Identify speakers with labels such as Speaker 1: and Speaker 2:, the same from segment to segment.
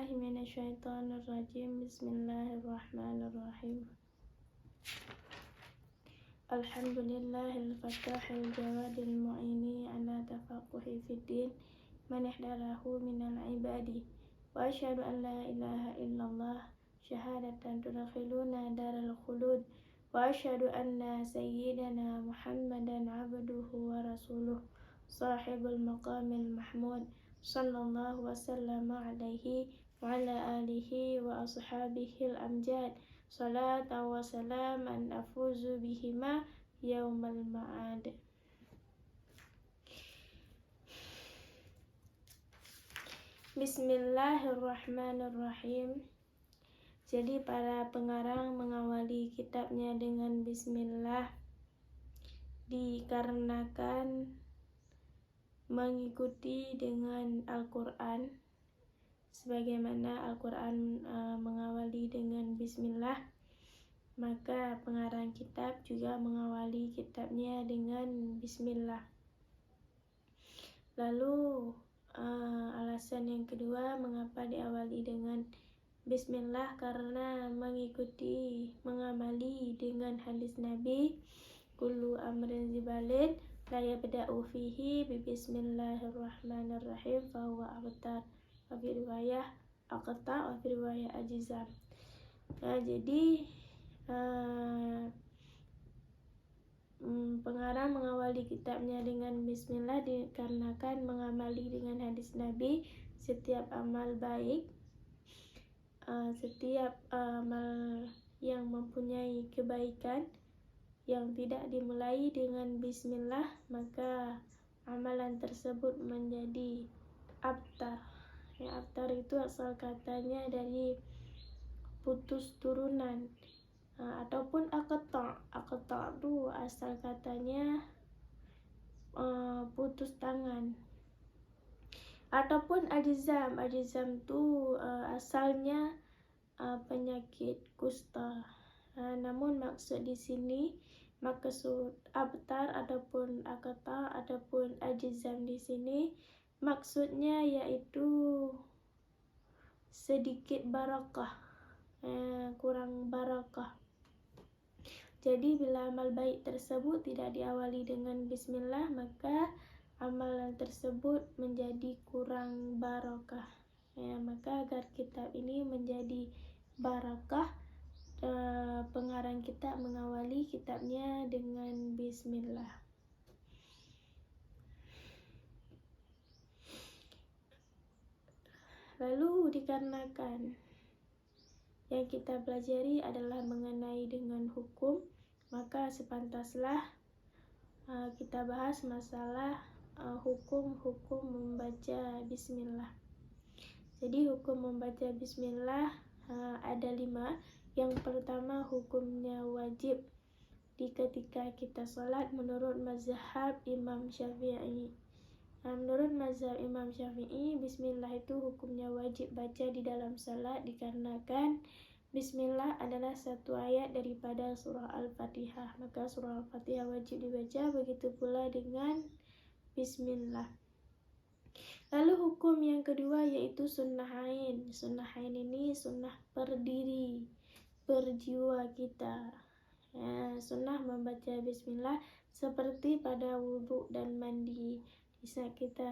Speaker 1: billahi minasyaitonir rajim. Bismillahirrahmanirrahim. Alhamdulillahil fatahil jawadil mu'ini ala tafaqquhi fiddin man ihdarahu minal ibadi. Wa asyhadu an la ilaha illallah syahadatan tudkhiluna daral khulud. Wa asyhadu anna sayyidana Muhammadan abduhu wa rasuluh sahibul maqamil mahmud sallallahu wasallam alaihi wa ala alihi wa ashabihil amjad salatan wa salaman afuzu bihima yaumal ma'ad. Bismillahirrahmanirrahim. Jadi para pengarang mengawali kitabnya dengan bismillah dikarenakan mengikuti dengan Al-Quran, sebagaimana Al-Quran mengawali dengan bismillah, maka pengarang kitab juga mengawali kitabnya dengan bismillah. Lalu alasan yang kedua mengapa diawali dengan bismillah, karena mengamali dengan hadis Nabi, kullu amrin zibalin la yabda'u fihi bi bismillahirrahmanirrahim fa huwa abtar wa fi riwayah aqta wa fi riwayah ajizam. Jadi pengarang mengawali kitabnya dengan bismillah dikarenakan mengamali dengan hadis Nabi, setiap amal baik, setiap amal yang mempunyai kebaikan yang tidak dimulai dengan bismillah, maka amalan tersebut menjadi abtar. Abtar itu asal katanya dari putus turunan, ataupun aqta. Aqta itu asal katanya putus tangan. Ataupun ajizam. Ajizam itu asalnya penyakit kusta. Namun maksud di sini, maksud abtar ataupun aqta ataupun ajizam di sini maksudnya yaitu sedikit barakah, kurang barakah. Jadi bila amal baik tersebut tidak diawali dengan bismillah, maka amalan tersebut menjadi kurang barakah. Maka agar kitab ini menjadi barakah, pengarang kitab mengawali kitabnya dengan bismillah. Lalu dikarenakan yang kita pelajari adalah mengenai dengan hukum, maka sepantaslah kita bahas masalah hukum-hukum membaca bismillah. Jadi hukum membaca bismillah ada 5. Yang pertama, hukumnya wajib ketika kita sholat menurut mazhab Imam Syafi'i. Menurut mazhab Imam Syafi'i, bismillah itu hukumnya wajib baca di dalam salat dikarenakan bismillah adalah satu ayat daripada surah Al-Fatihah. Maka surah Al-Fatihah wajib dibaca, begitu pula dengan bismillah. Lalu hukum yang kedua yaitu sunnah ain. Sunnah ain ini sunnah berdiri, berjiwa kita. Sunnah membaca bismillah seperti pada wudhu dan mandi. Bisa kita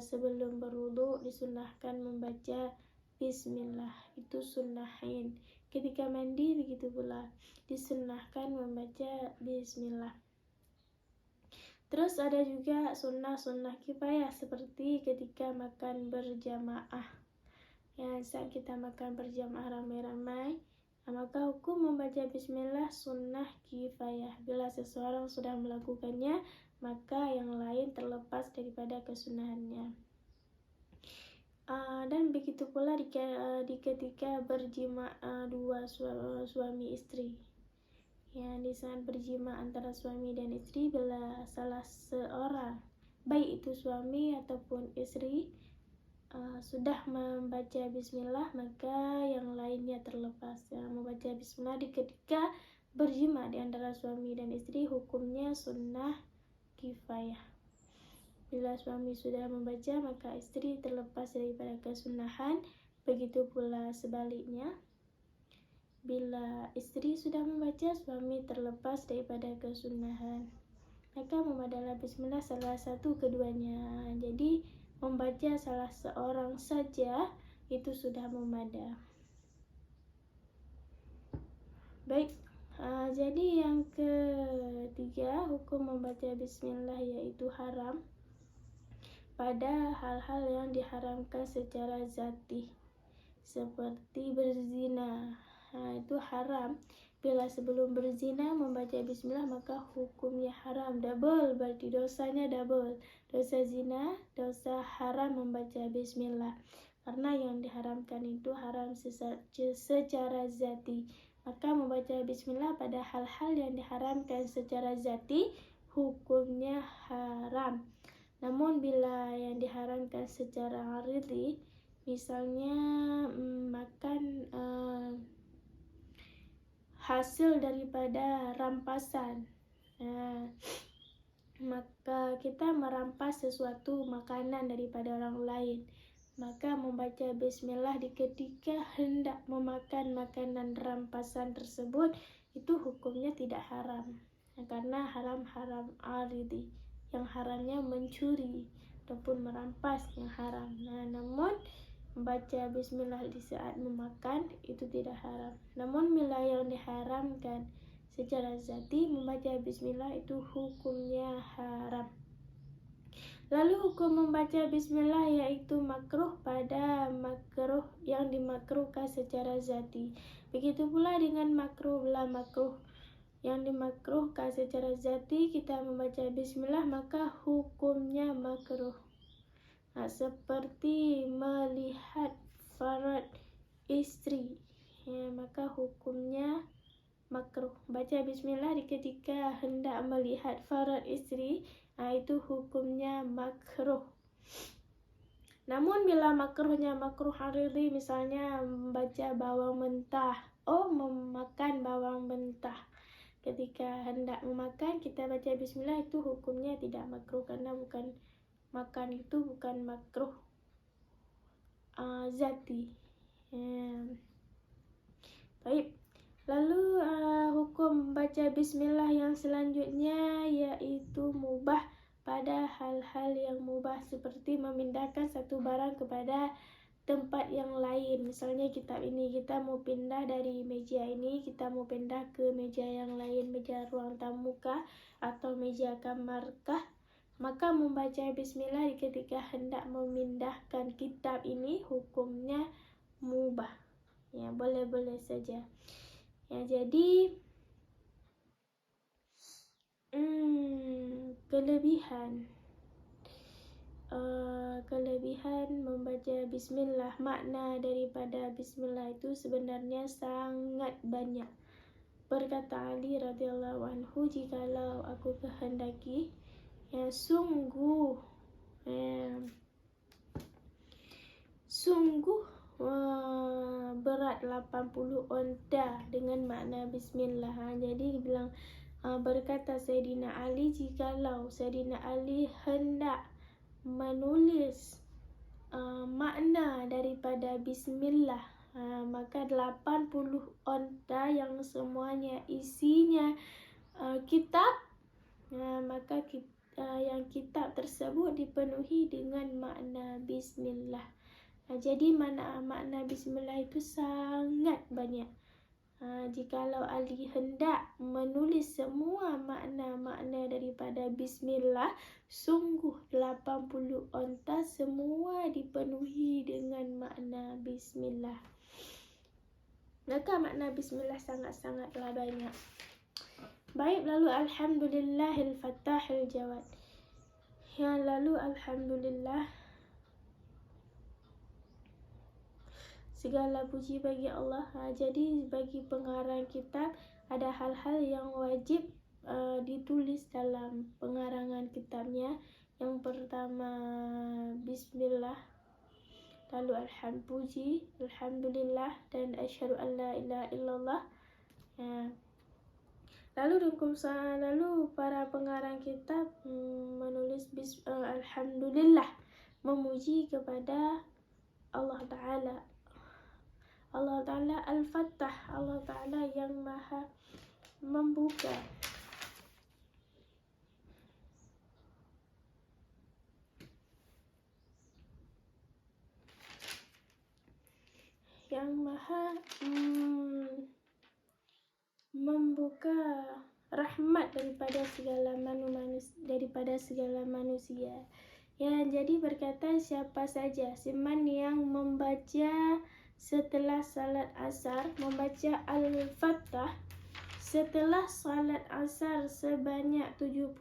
Speaker 1: sebelum berwudhu disunnahkan membaca bismillah, itu sunnah ain. Ketika mandi begitu pula disunnahkan membaca bismillah. Terus ada juga sunnah kifayah seperti ketika makan berjamaah. Saat kita makan berjamaah ramai-ramai, maka hukum membaca bismillah sunnah kifayah. Bila seseorang sudah melakukannya, maka yang lain terlepas daripada kesunahannya. Dan begitu pula di ketika berjima dua suami istri. Di saat berjima antara suami dan istri, bila salah seorang, baik itu suami ataupun istri, sudah membaca bismillah, maka yang lainnya terlepas. Membaca bismillah di ketika berjima di antara suami dan istri hukumnya sunnah kifayah. Bila suami sudah membaca, maka istri terlepas daripada kesunahan Begitu pula sebaliknya, bila istri sudah membaca, suami terlepas daripada kesunahan, maka memadalah bismillah salah satu keduanya. Jadi membaca salah seorang saja itu sudah memada. Baik, jadi yang ketiga, hukum membaca bismillah yaitu haram pada hal-hal yang diharamkan secara zati, seperti berzina. Itu haram. Bila sebelum berzina membaca bismillah, maka hukumnya haram. Double, berarti dosanya double. Dosa zina, dosa haram membaca bismillah. Karena yang diharamkan itu haram secara zati. Maka membaca bismillah pada hal-hal yang diharamkan secara zati, hukumnya haram. Namun bila yang diharamkan secara aridhi, misalnya makan hasil daripada rampasan, maka kita merampas sesuatu makanan daripada orang lain, maka membaca bismillah di ketika hendak memakan makanan rampasan tersebut itu hukumnya tidak haram, karena haram aridhi. Yang haramnya mencuri ataupun merampas yang haram. Namun membaca bismillah di saat memakan itu tidak haram. Namun bila yang diharamkan secara zati, membaca bismillah itu hukumnya haram. Lalu hukum membaca bismillah yaitu makruh pada makruh yang dimakruhkan secara zati. Begitu pula dengan makruh bila makruh yang dimakruhkan secara zati, kita membaca bismillah maka hukumnya makruh. Seperti melihat farad istri, maka hukumnya makruh. Baca bismillah di ketika hendak melihat farad istri, itu hukumnya makruh. Namun bila makruhnya makruh aridhi, misalnya membaca bawang mentah, memakan bawang mentah, ketika hendak memakan kita baca bismillah, itu hukumnya tidak makruh, karena bukan makan itu bukan makruh zati. Baik. Lalu hukum baca bismillah yang selanjutnya yaitu mubah pada hal-hal yang mubah, seperti memindahkan satu barang kepada tempat yang lain. Misalnya kitab ini kita mau pindah dari meja ini, kita mau pindah ke meja yang lain, meja ruang tamu kah atau meja kamar kah, maka membaca bismillah ketika hendak memindahkan kitab ini hukumnya mubah. Ya, boleh-boleh saja. Ya, jadi kelebihan membaca bismillah, makna daripada bismillah itu sebenarnya sangat banyak. Berkata Ali radhiyallahu anhu, jikalau aku kehendaki, sungguh berat 80 onta dengan makna bismillah. Jadi bilang, berkata Sayyidina Ali, jikalau Sayyidina Ali hendak menulis makna daripada bismillah, maka 80 onta yang semuanya isinya kitab, maka yang kitab tersebut dipenuhi dengan makna bismillah. Jadi makna bismillah itu sangat banyak. Jikalau Ali hendak menulis semua makna-makna daripada bismillah, sungguh 80 onta semua dipenuhi dengan makna bismillah. Maka makna bismillah sangat-sangatlah banyak. Baik, lalu alhamdulillahil fattahil jawad. Lalu alhamdulillah, segala puji bagi Allah. Jadi bagi pengarang kitab ada hal-hal yang wajib ditulis dalam pengarangan kitabnya. Yang pertama bismillah, lalu alhamdulillah, dan asyhadu an la ilaha illallah. Lalu para pengarang kitab menulis alhamdulillah, memuji kepada Allah Ta'ala. Allah Ta'ala Al-Fattah, Allah Ta'ala yang maha membuka. Yang maha membuka rahmat daripada segala manusia. Ya, jadi berkata, siapa saja siman yang membaca setelah salat asar, membaca Al-Fattah setelah salat asar sebanyak 71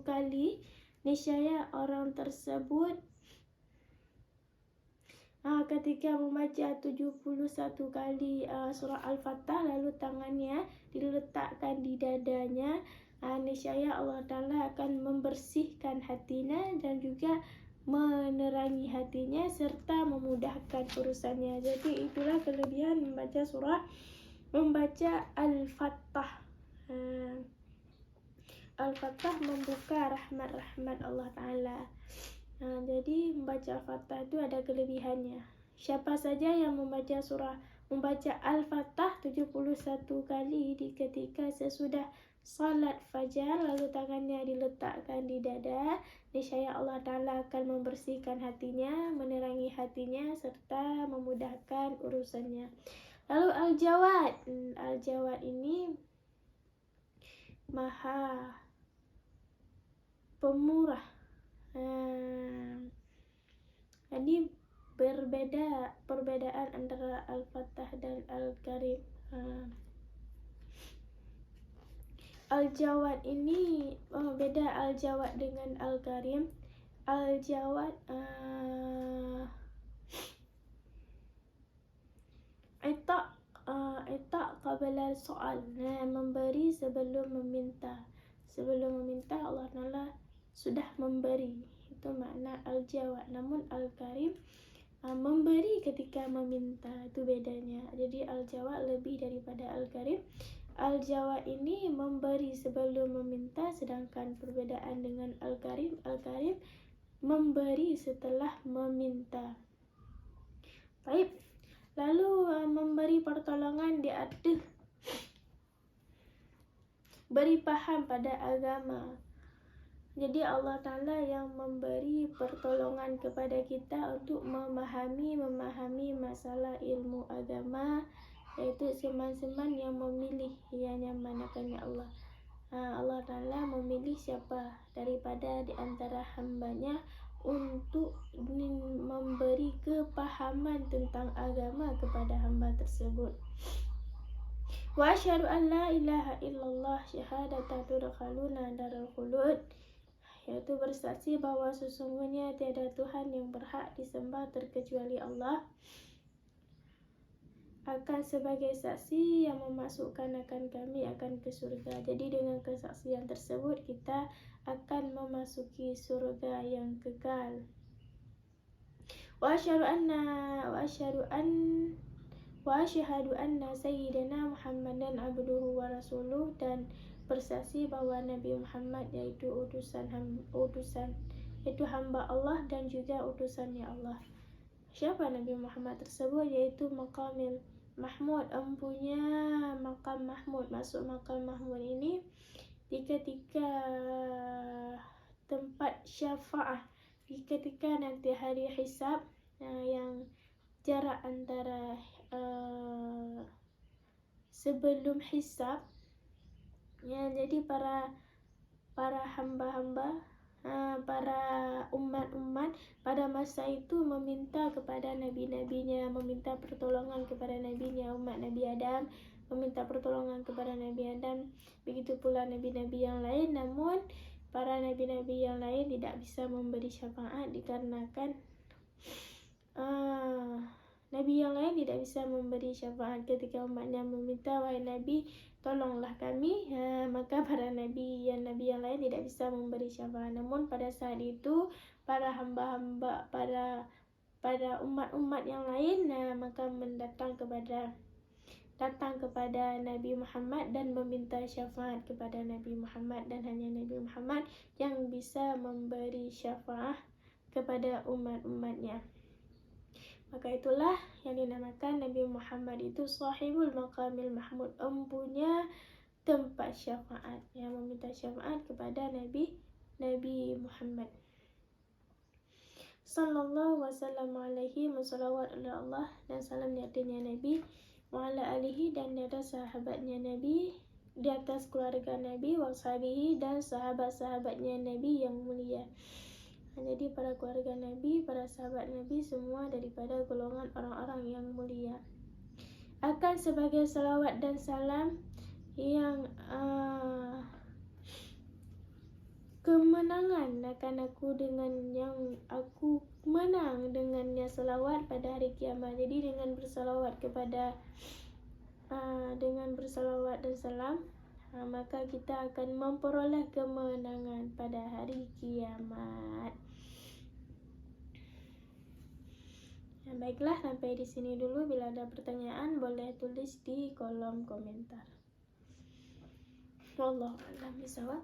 Speaker 1: kali, niscaya orang tersebut ketika membaca 71 kali surah Al-Fattah, lalu tangannya diletakkan di dadanya, niscaya Allah Ta'ala akan membersihkan hatinya dan juga menerangi hatinya serta memudahkan urusannya. Jadi itulah kelebihan membaca Al-Fattah. Al-Fattah membuka rahmat-rahmat Allah Ta'ala. Jadi membaca Al-Fattah itu ada kelebihannya. Siapa saja yang membaca Al-Fattah 71 kali ketika sesudah salat fajar, lalu tangannya diletakkan di dada, niscaya Allah Ta'ala akan membersihkan hatinya, menerangi hatinya, serta memudahkan urusannya. Lalu Al-Jawad ini maha pemurah. Jadi perbedaan antara Al-Fattah dan Al-Karim. Al-Jawad ini beda Al-Jawad dengan Al-Karim. Al-Jawad Ita' qabla soal, memberi sebelum meminta. Sebelum meminta Allah Ta'ala sudah memberi. Itu makna Al-Jawad. Namun Al-Karim memberi ketika meminta, itu bedanya. Jadi Al-Jawad lebih daripada Al-Karim. Al-Jawad ini memberi sebelum meminta, sedangkan perbedaan dengan Al-Karim memberi setelah meminta. Baik. Lalu memberi pertolongan beri paham pada agama. Jadi Allah Ta'ala yang memberi pertolongan kepada kita untuk memahami masalah ilmu agama, yaitu seman-seman yang memilih yang nyamanakannya Allah. Allah Ta'ala memilih siapa daripada di antara hambanya untuk memberi kepahaman tentang agama kepada hamba tersebut. Wa asyhadu an la ilaha illallah syahadatan tudkhaluna darul khulud, yaitu bersaksi bahwa sesungguhnya tiada Tuhan yang berhak disembah terkecuali Allah, akan sebagai saksi yang memasukkan kami akan ke surga. Jadi dengan kesaksian tersebut kita akan memasuki surga yang kekal. Wa asyhadu anna sayyidina Muhammadan abduhu wa rasuluh, dan bersaksi bahwa Nabi Muhammad yaitu yaitu hamba Allah dan juga utusannya Allah. Siapa Nabi Muhammad tersebut? Yaitu Maqamil Mahmud, empunya Maqam Mahmud. Masuk Maqam Mahmud ini di ketika tempat syafaah, di ketika nanti hari hisab, yang jarak antara sebelum hisab, ya, jadi para hamba-hamba, para umat-umat pada masa itu meminta kepada nabi-nabinya, meminta pertolongan kepada nabinya, umat Nabi Adam meminta pertolongan kepada Nabi Adam, begitu pula nabi-nabi yang lain. Namun para nabi-nabi yang lain tidak bisa memberi syafaat dikarenakan nabi yang lain tidak bisa memberi syafaat ketika umatnya meminta, wahai Nabi tolonglah kami, maka para nabi yang lain tidak bisa memberi syafaat. Namun pada saat itu para hamba-hamba, para umat-umat yang lain, maka datang kepada Nabi Muhammad dan meminta syafaat kepada Nabi Muhammad, dan hanya Nabi Muhammad yang bisa memberi syafaat kepada umat-umatnya. Maka itulah yang dinamakan Nabi Muhammad itu Shahibul Maqamil Mahmud, empunya tempat syafaat, yang meminta syafaat kepada Nabi Muhammad sallallahu wasallam alaihi wassalawat Allah dan salam di atasnya Nabi wa ala alihi dan di atas sahabatnya Nabi, di atas keluarga Nabi wa sahbihi dan sahabat-sahabatnya Nabi yang mulia. Jadi para keluarga Nabi, para sahabat Nabi semua daripada golongan orang-orang yang mulia. Akan sebagai salawat dan salam yang kemenangan akan aku dengan yang aku menang dengannya salawat pada hari kiamat. Jadi dengan bersalawat kepada dengan bersalawat dan salam, maka kita akan memperoleh kemenangan pada hari kiamat. Baiklah, sampai di sini dulu. Bila ada pertanyaan boleh tulis di kolom komentar. Wallahu a'lam bishawab.